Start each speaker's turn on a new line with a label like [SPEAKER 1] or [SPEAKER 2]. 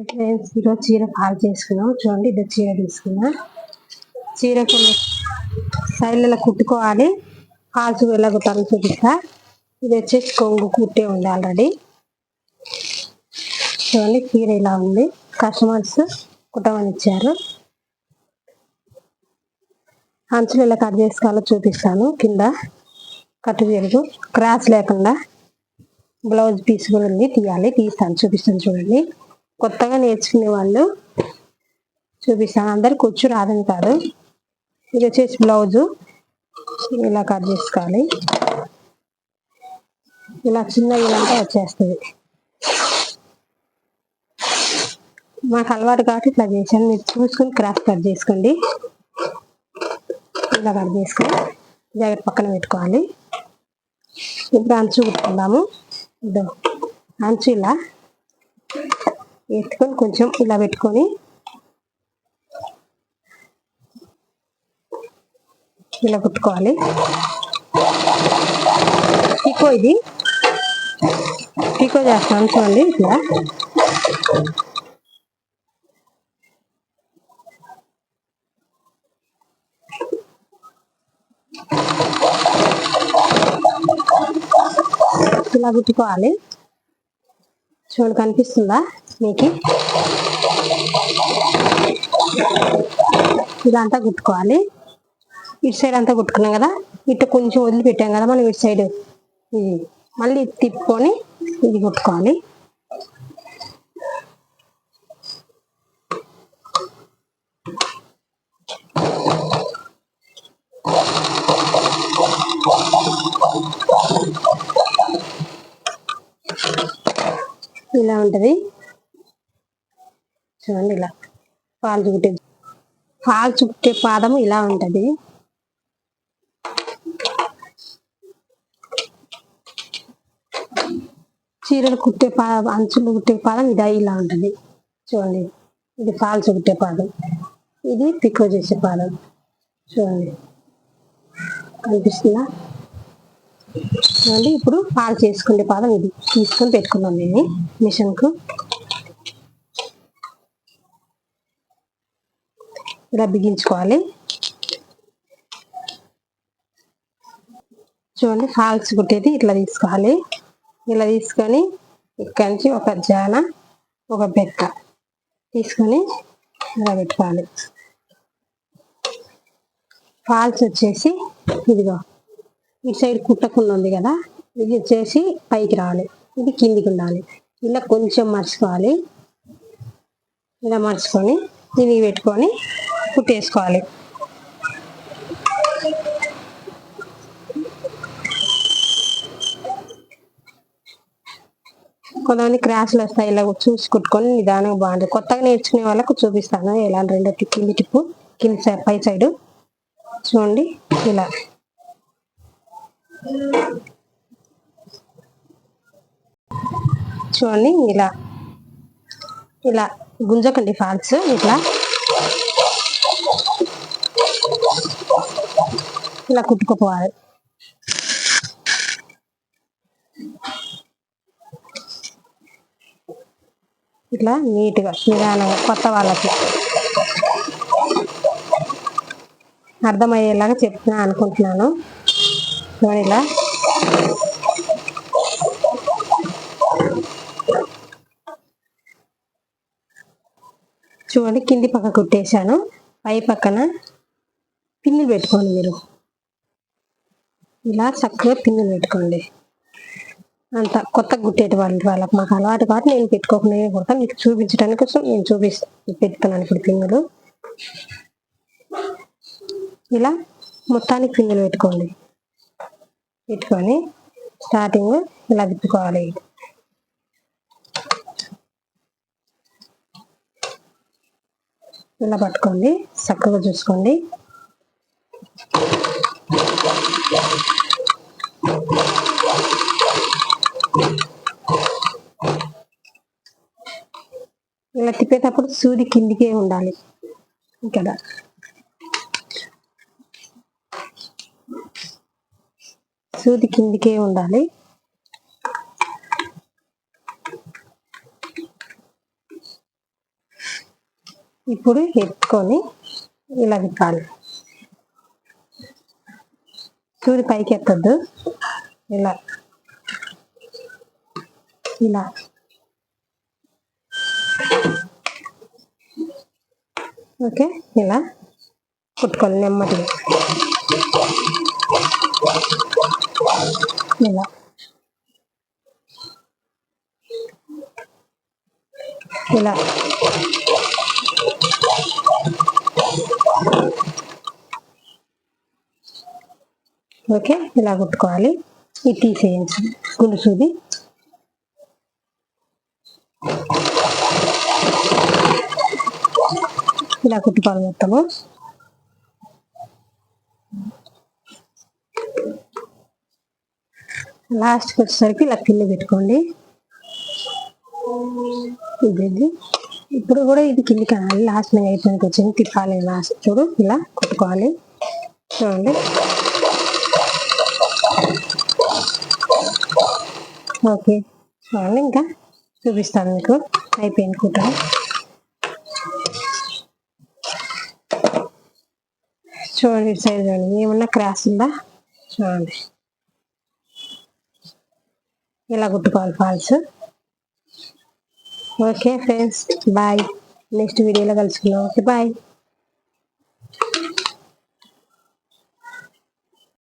[SPEAKER 1] Friends ఈరోజు చీర fall చేసుకున్నాం. చూడండి, ఇది చీర తీసుకున్నా. చీర కొన్ని సైడ్లలో కుట్టుకోవాలి. ఫాల్స్ ఎలా కుట్టాలో చూపిస్తా. ఇది వచ్చేసి కొంగు కుట్టే ఉంది ఆల్రెడీ. చూడండి, చీర ఇలా ఉంది. కస్టమర్స్ కుట్టమని ఇచ్చారు. అంచులు ఎలా కట్ చేసుకోవాలో చూపిస్తాను. కింద కట్టు తిరుగు క్రాస్ లేకుండా బ్లౌజ్ పీస్ కూడా ఉంది, తీయాలి. తీస్తాను, చూపిస్తాను. చూడండి, కొత్తగా నేర్చుకునే వాళ్ళు చూపిస్తాను. అందరికి వచ్చు రాదని కాదు. ఇది వచ్చేసి బ్లౌజు ఇలా కట్ చేసుకోవాలి. ఇలా చిన్న ఇలాంటి వచ్చేస్తుంది. మాకు అలవాటు కాబట్టి ఇట్లా చేశాను. మీరు చూసుకొని క్రాస్ కట్ చేసుకోండి. ఇలా కట్ చేసుకొని జాకెట్ పక్కన పెట్టుకోవాలి. ఇప్పుడు అంచు కుట్టుకుందాము. ఇదో అంచు ఇలా ఎత్తుకొని కొంచెం ఇలా పెట్టుకొని ఇలా కుట్టుకోవాలి. పీకో, ఇది పీకో చేస్తాను. చూడండి, ఇట్లా ఇలా కుట్టుకోవాలి. చూడండి, కనిపిస్తుందా మీకు? ఇదంతా కుట్టుకోవాలి. ఇటు సైడ్ అంతా కుట్టుకున్నాం కదా, ఇటు కొంచెం వదిలిపెట్టాం కదా మనం ఇటు సైడ్. ఇది మళ్ళీ తిప్పుకొని ఇది కుట్టుకోవాలి. ఇలా ఉంటది. చూడండి, ఇలా ఫాల్స్ కుట్టే పాదం ఇలా ఉంటది. చీరలు కుట్టే అంచులు కుట్టే పాదం ఇది ఇలా ఉంటది. చూడండి, ఇది ఫాల్స్ కుట్టే పాదం, ఇది పికో చేసే పాదం. చూడండి, కనిపిస్తుందా? చూడండి, ఇప్పుడు ఫాల్ చేసుకునే పాదం ఇది తీసుకొని పెట్టుకున్నాం నేను మిషన్కు. ఇలా బిగించుకోవాలి. చూడండి, ఫాల్స్ కుట్టేది ఇట్లా తీసుకోవాలి. ఇలా తీసుకొని ఇక్కడి నుంచి ఒక జాన ఒక బెక్క తీసుకొని ఇలా పెట్టుకోవాలి. ఫాల్స్ వచ్చేసి ఇదిగో ఈ సైడ్ కుట్టకుండా ఉంది కదా, ఇది వచ్చేసి పైకి రావాలి, ఇది కిందికి ఉండాలి. ఇలా కొంచెం మర్చుకోవాలి. ఇలా మర్చుకొని దీనికి పెట్టుకొని కుట్టేసుకోవాలి. కొంతమంది క్రాస్లు వస్తాయి, ఇలా చూసి కుట్టుకొని నిదానంగా బాగుంటుంది. కొత్తగా నేర్చుకునే వాళ్ళకు చూపిస్తాను ఇలా రెండో కింది టిప్పు, కింది పై సైడు. చూడండి, ఇలా చూడండి, ఇలా ఇలా గుంజకండి ఫాల్స్. ఇట్లా ఇలా కుట్టుకుపోవాలి. ఇట్లా నీట్గా నిదానంగా కొత్త వాళ్ళకి అర్థమయ్యేలాగా చెప్తున్నా అనుకుంటున్నాను. చూడండి, ఇలా చూడండి, కింది పక్క కుట్టేశాను. పై పక్కన పిన్నులు పెట్టుకోండి. మీరు ఇలా చక్కగా పిన్నులు పెట్టుకోండి. అంత కొత్త కుట్టేటి వాళ్ళకి మాకు అలవాటు కాబట్టి నేను పెట్టుకోకుండా కుడతాను. మీకు చూపించడానికి కోసం నేను పెట్టుకున్నాను ఇప్పుడు పిన్నులు. ఇలా మొత్తానికి పిన్నులు పెట్టుకోండి. పెట్టుకొని స్టార్టింగ్ ఇలా తిప్పుకోవాలి. ఇలా పట్టుకోండి, చక్కగా చూసుకోండి. ఇలా తిప్పేటప్పుడు సూది కిందికే ఉండాలి. ఇక్కడ సూది కిందికే ఉండాలి. ఇప్పుడు ఎత్తుకొని ఇలా విప్పాలి. చూడు పైకి ఎత్తద్దు, ఇలా ఇలా ఓకే. ఇలా కుట్టుకోవాలి నెమ్మదిగా, ఇలా ఇలా ఓకే. ఇలా కుట్టుకోవాలి. ఇది తీసేయండి గుండుసూది. ఇలా కుట్టుకోవాలి మొత్తము. లాస్ట్కి వచ్చేసరికి ఇలా పిల్లి పెట్టుకోండి. ఇది ఇప్పుడు కూడా ఇది కిందికి అనాలి. లాస్ట్ మీద అయిపోయినకి వచ్చింది, తిప్పాలి. లాస్ట్ చూడు ఇలా కుట్టుకోవాలి. చూడండి ఓకే. చూడండి ఇంకా చూపిస్తాను మీకు అయిపోయింది కుట్టడం. చూడండి ఇటు సైడ్ చూడండి, ఏమన్నా క్రాస్ ఉందా చూడండి. ఇలా కుట్టుకోవాలి falls. Okay friends, bye. Next వీడియోలో కలుసుకుందాం. Okay bye.